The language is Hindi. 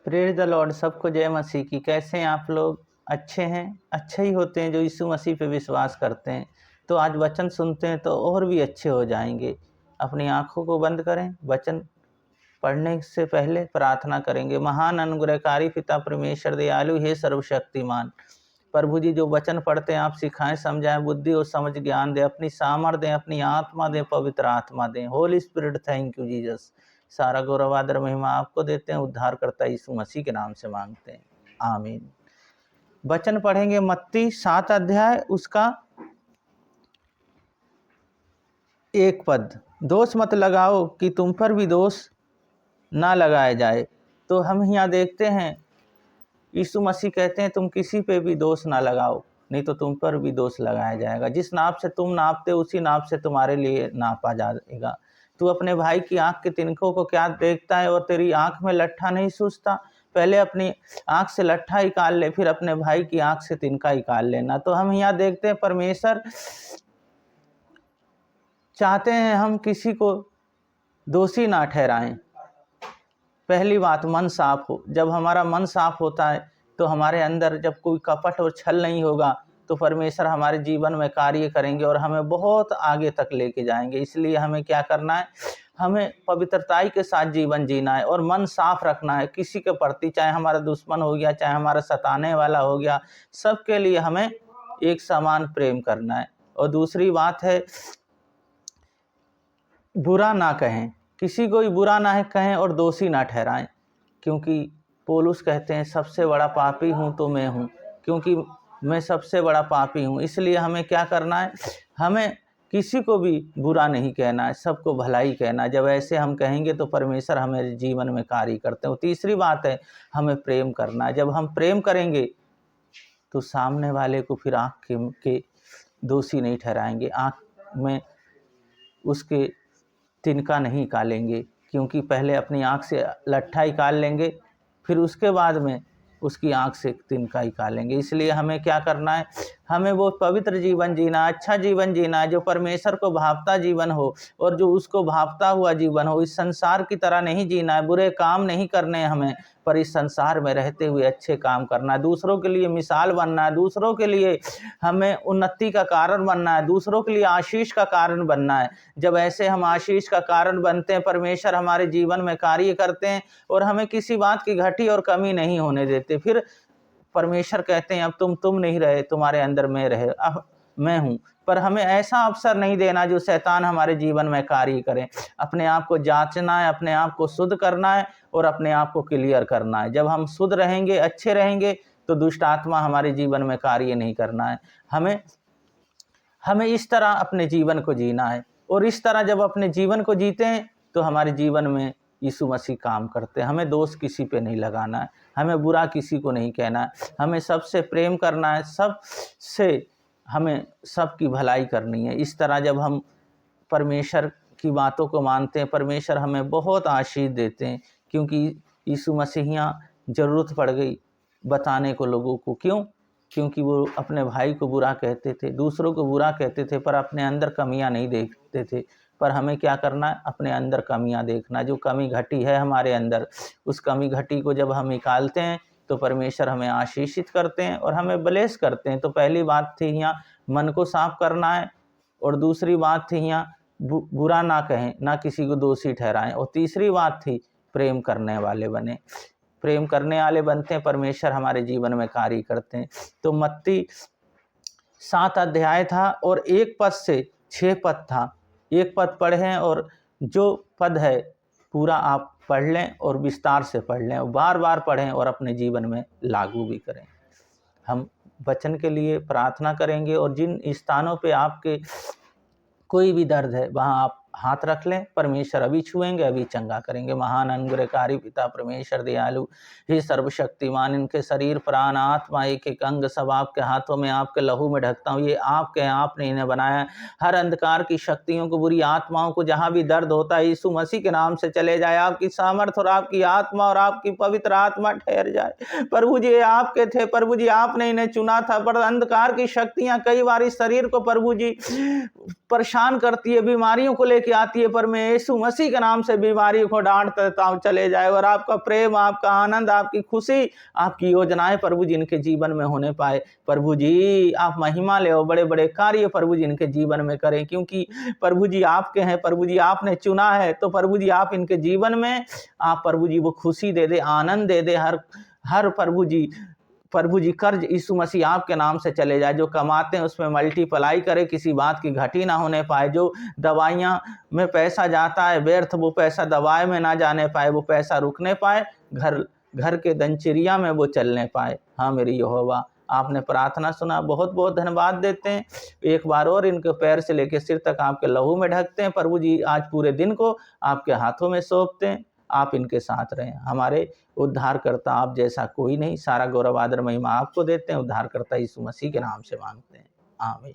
Praise the Lord. सबको जय मसीह की। कैसे हैं आप लोग? अच्छे हैं? अच्छे ही होते हैं जो यीशु मसीह पे विश्वास करते हैं। तो आज वचन सुनते हैं तो और भी अच्छे हो जाएंगे। अपनी आंखों को बंद करें, वचन पढ़ने से पहले प्रार्थना करेंगे। महान अनुग्रहकारी पिता परमेश्वर दयालु हे सर्वशक्तिमान प्रभु जी, जो वचन पढ़ते हैं आप सिखाएं, समझाएं, बुद्धि और समझ ज्ञान दें, अपनी सामर्थ दें, अपनी आत्मा दें, पवित्र आत्मा दें। Holi spirit, thank you Jesus. सारा गौरव आदर महिमा आपको देते हैं, उद्धार करता यीशु मसीह के नाम से मांगते हैं, आमीन। वचन पढ़ेंगे मत्ती 7 अध्याय उसका 1 पद। दोष मत लगाओ कि तुम पर भी दोष ना लगाया जाए। तो हम यहाँ देखते हैं यीशु मसीह कहते हैं तुम किसी पे भी दोष ना लगाओ, नहीं तो तुम पर भी दोष लगाया जाएगा। जिस नाप से तुम नापते उसी नाप से तुम्हारे लिए नापा जाएगा। तू अपने भाई की आंख के तिनकों को क्या देखता है और तेरी आंख में लट्ठा नहीं सूझता? पहले अपनी आंख से लट्ठा निकाल ले, फिर अपने भाई की आंख से तिनका निकाल लेना। तो हम यहाँ देखते हैं परमेश्वर चाहते हैं हम किसी को दोषी ना ठहराएं। पहली बात, मन साफ हो। जब हमारा मन साफ होता है तो हमारे अंदर जब कोई कपट और छल नहीं होगा तो परमेश्वर हमारे जीवन में कार्य करेंगे और हमें बहुत आगे तक लेके जाएंगे। इसलिए हमें क्या करना है? हमें पवित्रताई के साथ जीवन जीना है और मन साफ रखना है किसी के प्रति, चाहे हमारा दुश्मन हो गया, चाहे हमारा सताने वाला हो गया, सबके लिए हमें एक समान प्रेम करना है। और दूसरी बात है, बुरा ना कहें, किसी को भी बुरा ना कहें और दोषी ना ठहराएं। क्योंकि पौलुस कहते हैं सबसे बड़ा पापी हूँ तो मैं हूँ, क्योंकि मैं सबसे बड़ा पापी हूँ। इसलिए हमें क्या करना है? हमें किसी को भी बुरा नहीं कहना है, सबको भलाई कहना है। जब ऐसे हम कहेंगे तो परमेश्वर हमें जीवन में कार्य करते हैं। तीसरी बात है, हमें प्रेम करना है। जब हम प्रेम करेंगे तो सामने वाले को फिर आँख के दोषी नहीं ठहराएंगे, आँख में उसके तिनका नहीं निकालेंगे। क्योंकि पहले अपनी आँख से लट्ठा निकाल लेंगे, फिर उसके बाद में उसकी आँख से तिनका निकालेंगे। इसलिए हमें क्या करना है? हमें वो पवित्र जीवन जीना, अच्छा जीवन जीना है जो परमेश्वर को भावता जीवन हो और जो उसको भावता हुआ जीवन हो। इस संसार की तरह नहीं जीना है, बुरे काम नहीं करने हमें, पर इस संसार में रहते हुए अच्छे काम करना है। दूसरों के लिए मिसाल बनना है, दूसरों के लिए हमें उन्नति का कारण बनना है, दूसरों के लिए आशीष का कारण बनना है। जब ऐसे हम आशीष का कारण बनते हैं, परमेश्वर हमारे जीवन में कार्य करते हैं और हमें किसी बात की घटी और कमी नहीं होने देते। फिर परमेश्वर कहते हैं अब तुम नहीं रहे, तुम्हारे अंदर मैं रहे, अब मैं हूँ। पर हमें ऐसा अवसर नहीं देना जो शैतान हमारे जीवन में कार्य करे। अपने आप को जांचना है, अपने आप को शुद्ध करना है और अपने आप को क्लियर करना है। जब हम शुद्ध रहेंगे, अच्छे रहेंगे, तो दुष्ट आत्मा हमारे जीवन में कार्य नहीं करना है। हमें इस तरह अपने जीवन को जीना है और इस तरह जब अपने जीवन को जीते हैं तो हमारे जीवन में यीशु मसीह काम करते हैं। हमें दोष किसी पे नहीं लगाना है, हमें बुरा किसी को नहीं कहना है, हमें सबसे प्रेम करना है, सबसे हमें सबकी भलाई करनी है। इस तरह जब हम परमेश्वर की बातों को मानते हैं, परमेश्वर हमें बहुत आशीष देते हैं। क्योंकि यीशु मसीहियाँ ज़रूरत पड़ गई बताने को लोगों को। क्यों? क्योंकि वो अपने भाई को बुरा कहते थे, दूसरों को बुरा कहते थे, पर अपने अंदर कमियां नहीं देखते थे। पर हमें क्या करना है? अपने अंदर कमियां देखना। जो कमी घटी है हमारे अंदर, उस कमी घटी को जब हम निकालते हैं तो परमेश्वर हमें आशीषित करते हैं और हमें ब्लेस करते हैं। तो पहली बात थी यहाँ मन को साफ करना है और दूसरी बात थी यहाँ बुरा ना कहें, ना किसी को दोषी ठहराएं, और तीसरी बात थी प्रेम करने वाले बने। प्रेम करने वाले बनते हैं, परमेश्वर हमारे जीवन में कार्य करते हैं। तो मत्ती 7 अध्याय था और 1 पद से 6 पद था। 1 पद पढ़ें और जो पद है पूरा आप पढ़ लें और विस्तार से पढ़ लें और बार बार पढ़ें और अपने जीवन में लागू भी करें। हम वचन के लिए प्रार्थना करेंगे और जिन स्थानों पे आपके कोई भी दर्द है वहाँ आप हाथ रख लें। परमेश्वर अभी छुएंगे, अभी चंगा करेंगे। महान अनुग्रहकारी पिता परमेश्वर दयालु हे सर्वशक्तिमान, इनके शरीर प्राण आत्मा एक एक अंग सब आपके हाथों में, आपके लहू में ढकता हूँ। ये आपके हैं, आपने इन्हें बनाया। हर अंधकार की शक्तियों को, बुरी आत्माओं को, जहाँ भी दर्द होता है यीशु मसीह के नाम से चले जाए। आपकी सामर्थ और आपकी आत्मा और आपकी पवित्र आत्मा ठहर जाए। प्रभु जी आपके थे, प्रभु जी आपने इन्हें चुना था, पर अंधकार की शक्तियाँ कई बार इस शरीर को प्रभु जी परेशान करती है, बीमारियों को लेके आती है, पर मैं यीशु मसीह के नाम से बीमारियों को डांट देता हूँ, चले जाए। और आपका प्रेम, आपका आनंद, आपकी खुशी, आपकी योजनाएं प्रभु जी इनके जीवन में होने पाए। प्रभु जी आप महिमा ले, बड़े बड़े कार्य प्रभु जी इनके जीवन में करें, क्योंकि प्रभु जी आपके हैं, प्रभु जी आपने चुना है। तो प्रभु जी आप इनके जीवन में आप प्रभु जी वो खुशी दे दे, आनंद दे दे। हर प्रभु जी कर्ज यीशु मसीह आपके नाम से चले जाए। जो कमाते हैं उसमें मल्टीप्लाई करे, किसी बात की घटी ना होने पाए। जो दवाइयाँ में पैसा जाता है व्यर्थ, वो पैसा दवाई में ना जाने पाए, वो पैसा रुकने पाए, घर के दिनचर्या में वो चलने पाए। हाँ मेरी यहोवा, आपने प्रार्थना सुना, बहुत बहुत धन्यवाद देते हैं। एक बार और इनके पैर से लेकर सिर तक आपके लहू में ढकते हैं। प्रभु जी आज पूरे दिन को आपके हाथों में सौंपते हैं। आप इनके साथ रहें। हमारे उद्धारकर्ता आप जैसा कोई नहीं। सारा गौरव आदर महिमा आपको देते हैं। उद्धारकर्ता यीशु मसीह के नाम से मांगते हैं, आमीन।